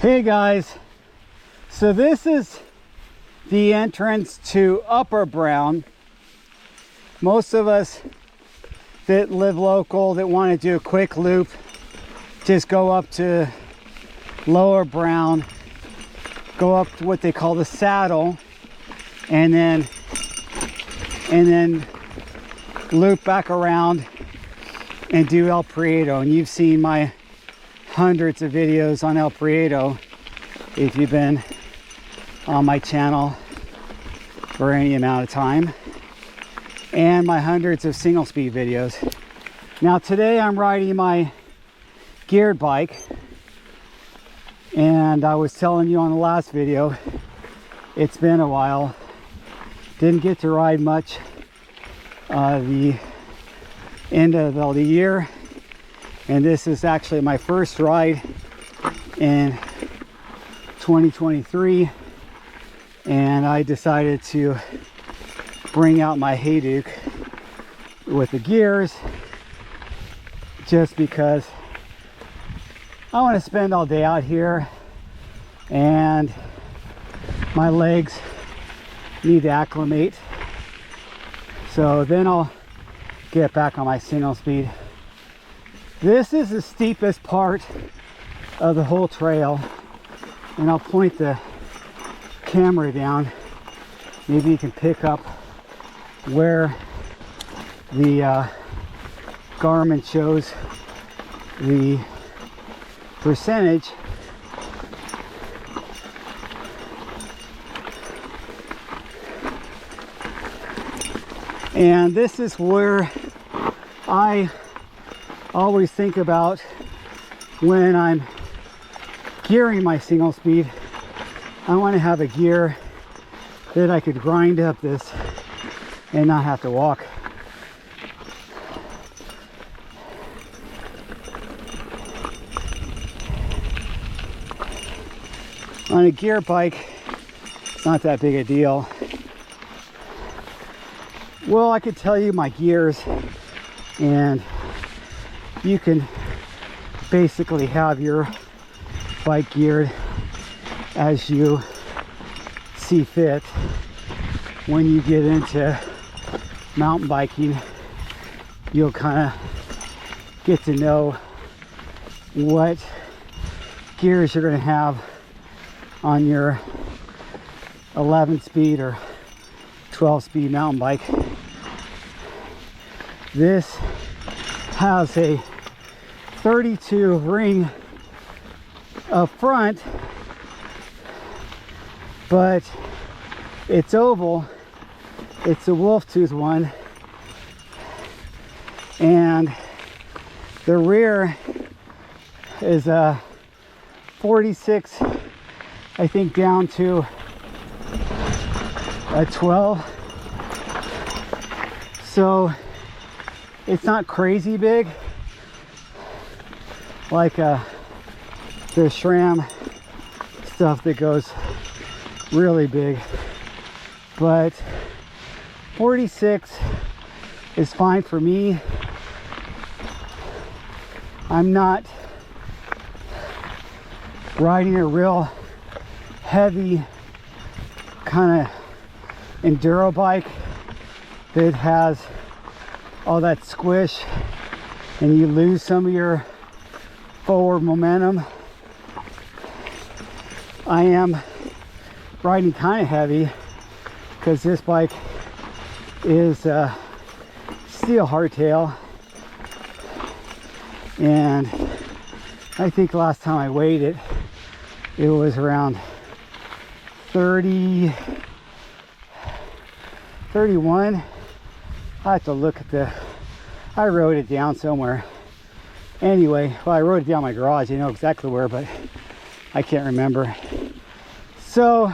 Hey guys, so this is the entrance to Upper Brown. Most of us that live local that want to do a quick loop just go up to Lower Brown, go up to what they call the saddle, and then loop back around and do El Prieto. And you've seen my hundreds of videos on El Prieto if you've been on my channel for any amount of time, and my hundreds of single speed videos. Now today I'm riding my geared bike, and I was telling you on the last video, it's been a while, didn't get to ride much the end of the year, and this is actually my first ride in 2023, and I decided to bring out my Hayduke with the gears just because I want to spend all day out here and my legs need to acclimate. So then I'll get back on my single speed. This is the steepest part of the whole trail, and I'll point the camera down. Maybe you can pick up where the Garmin shows the percentage. And this is where I always think about when I'm gearing my single speed. I want to have a gear that I could grind up this and not have to walk. On a gear bike, it's not that big a deal. Well, I could tell you my gears, and you can basically have your bike geared as you see fit. When you get into mountain biking, you'll kind of get to know what gears you're going to have on your 11 speed or 12 speed mountain bike. This has a 32 ring up front, but it's oval. It's a wolf tooth one, and the rear is a 46, I think, down to a 12. So it's not crazy big like the SRAM stuff that goes really big, but 46 is fine for me. I'm not riding a real heavy kind of enduro bike that has all that squish and you lose some of your forward momentum. I am riding kind of heavy because this bike is steel hardtail, and I think last time I weighed it, it was around 30, 31. I have to look at I wrote it down somewhere. Anyway, well, I wrote it down in my garage. I know exactly where, but I can't remember. So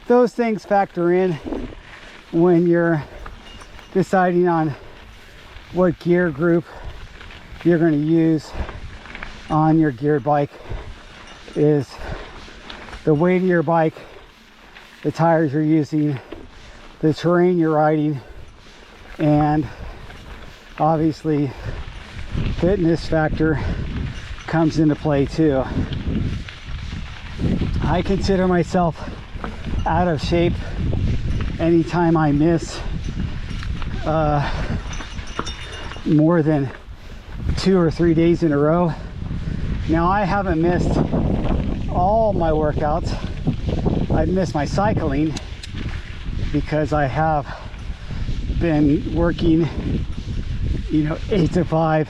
those things factor in when you're deciding on what gear group you're going to use on your geared bike. Is the weight of your bike, the tires you're using, the terrain you're riding, and obviously fitness factor comes into play too. I consider myself out of shape anytime I miss more than 2 or 3 days in a row. Now, I haven't missed all my workouts. I've missed my cycling because I have been working, you know, 8 to 5,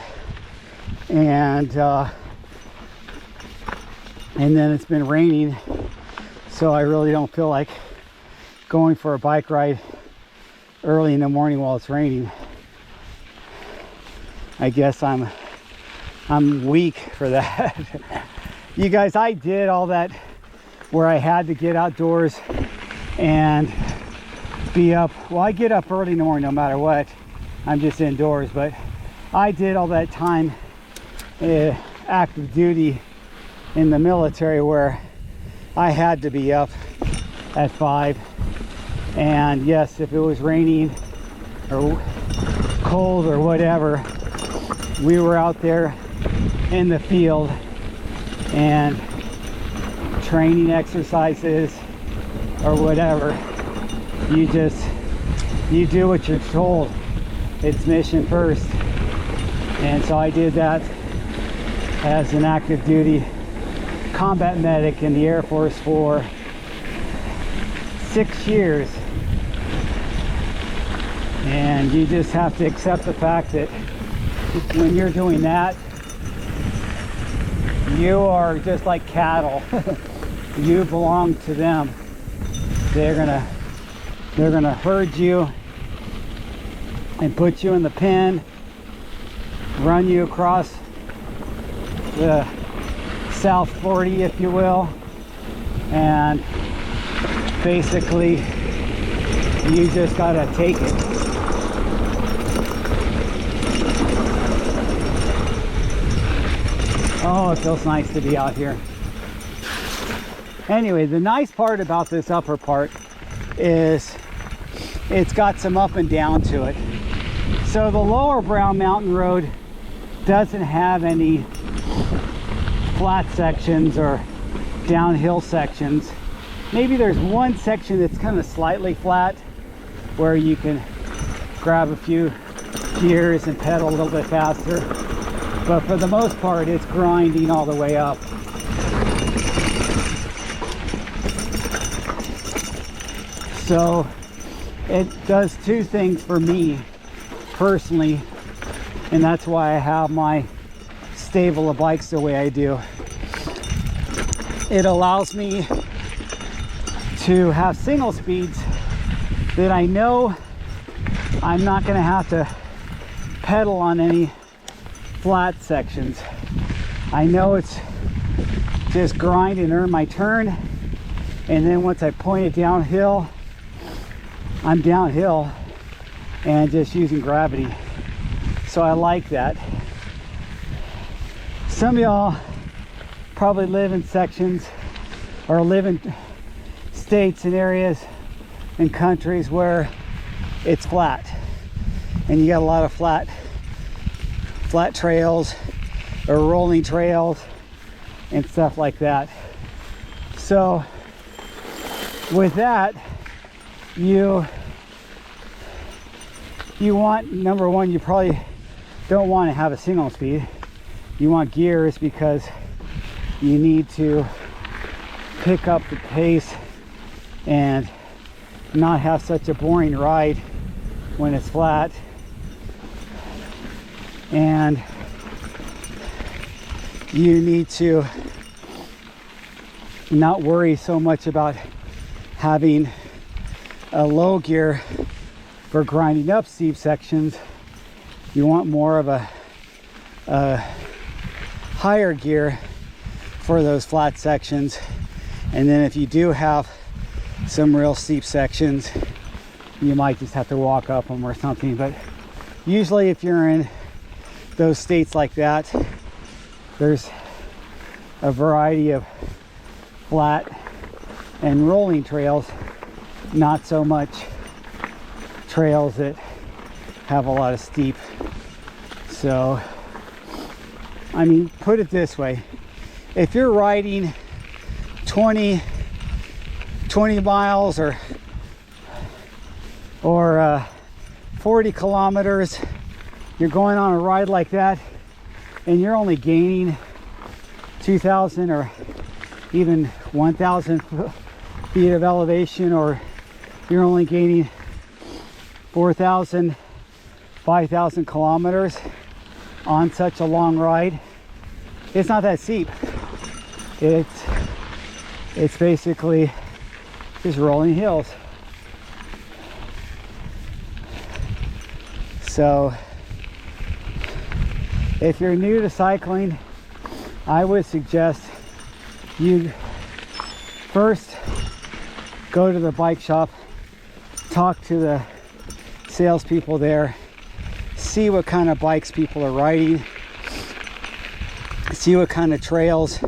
and then it's been raining, so I really don't feel like going for a bike ride early in the morning while it's raining. I guess I'm weak for that. You guys, I did all that where I had to get outdoors and be up. Well, I get up early in the morning no matter what. I'm just indoors, but I did all that time active duty in the military where I had to be up at 5. And yes, if it was raining or cold or whatever, we were out there in the field and training exercises or whatever. You do what you're told. It's mission first. And so I did that as an active duty combat medic in the Air Force for 6 years. And you just have to accept the fact that when you're doing that, you are just like cattle. You belong to them. They're gonna herd you and put you in the pen, run you across the South 40, if you will, and basically you just gotta take it. Oh, it feels nice to be out here. Anyway, the nice part about this upper part is it's got some up and down to it. So the lower Brown Mountain Road doesn't have any flat sections or downhill sections. Maybe there's one section that's kind of slightly flat where you can grab a few gears and pedal a little bit faster. But for the most part, it's grinding all the way up. So it does two things for me personally, and that's why I have my stable of bikes the way I do. It allows me to have single speeds that I know I'm not going to have to pedal on any flat sections. I know it's just grind and earn my turn, and then once I point it downhill, I'm downhill and just using gravity. So I like that. Some of y'all probably live in sections or live in states and areas and countries where it's flat, and you got a lot of flat trails or rolling trails and stuff like that. So with that, you want, number one, you probably don't want to have a single speed. You want gears because you need to pick up the pace and not have such a boring ride when it's flat. And you need to not worry so much about having a low gear for grinding up steep sections. You want more of a higher gear for those flat sections. And then if you do have some real steep sections, you might just have to walk up them or something. But usually if you're in those states like that, there's a variety of flat and rolling trails, not so much trails that have a lot of steep. So I mean, put it this way. If you're riding 20 miles or 40 kilometers, you're going on a ride like that, and you're only gaining 2,000 or even 1,000 feet of elevation, or you're only gaining 4,000, 5,000 kilometers on such a long ride, it's not that steep. It's basically just rolling hills. So if you're new to cycling, I would suggest you first go to the bike shop, talk to the salespeople there, see what kind of bikes people are riding, see what kind of trails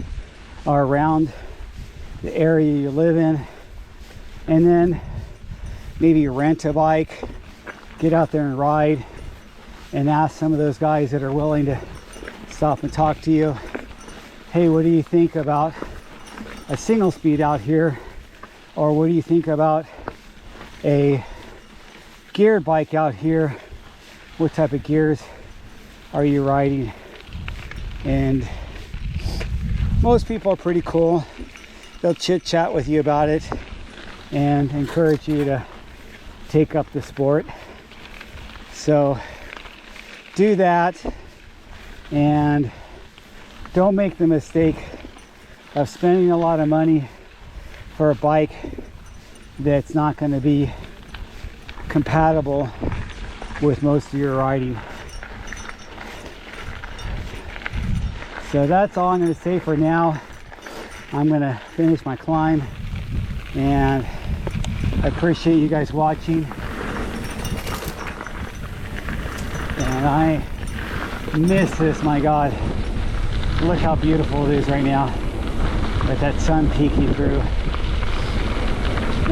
are around the area you live in, and then maybe rent a bike, get out there and ride, and ask some of those guys that are willing to stop and talk to you, hey, what do you think about a single speed out here? Or what do you think about a geared bike out here? What type of gears are you riding? And most people are pretty cool. They'll chit chat with you about it and encourage you to take up the sport. So do that, and don't make the mistake of spending a lot of money for a bike that's not going to be compatible with most of your riding. So that's all I'm going to say for now. I'm going to finish my climb, and I appreciate you guys watching. And I miss this, my God. Look how beautiful it is right now with that sun peeking through.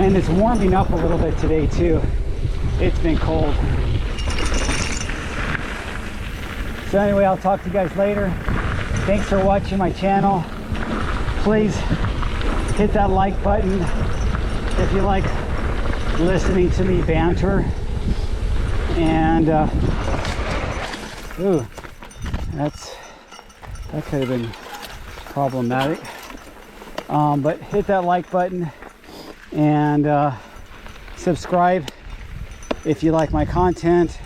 And it's warming up a little bit today too. It's been cold. So anyway, I'll talk to you guys later. Thanks for watching my channel. Please hit that like button if you like listening to me banter. And ooh, that could have been problematic. But hit that like button and subscribe if you like my content.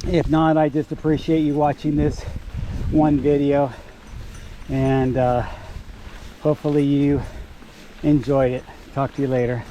If not, I just appreciate you watching this one video, and hopefully you enjoyed it. Talk to you later.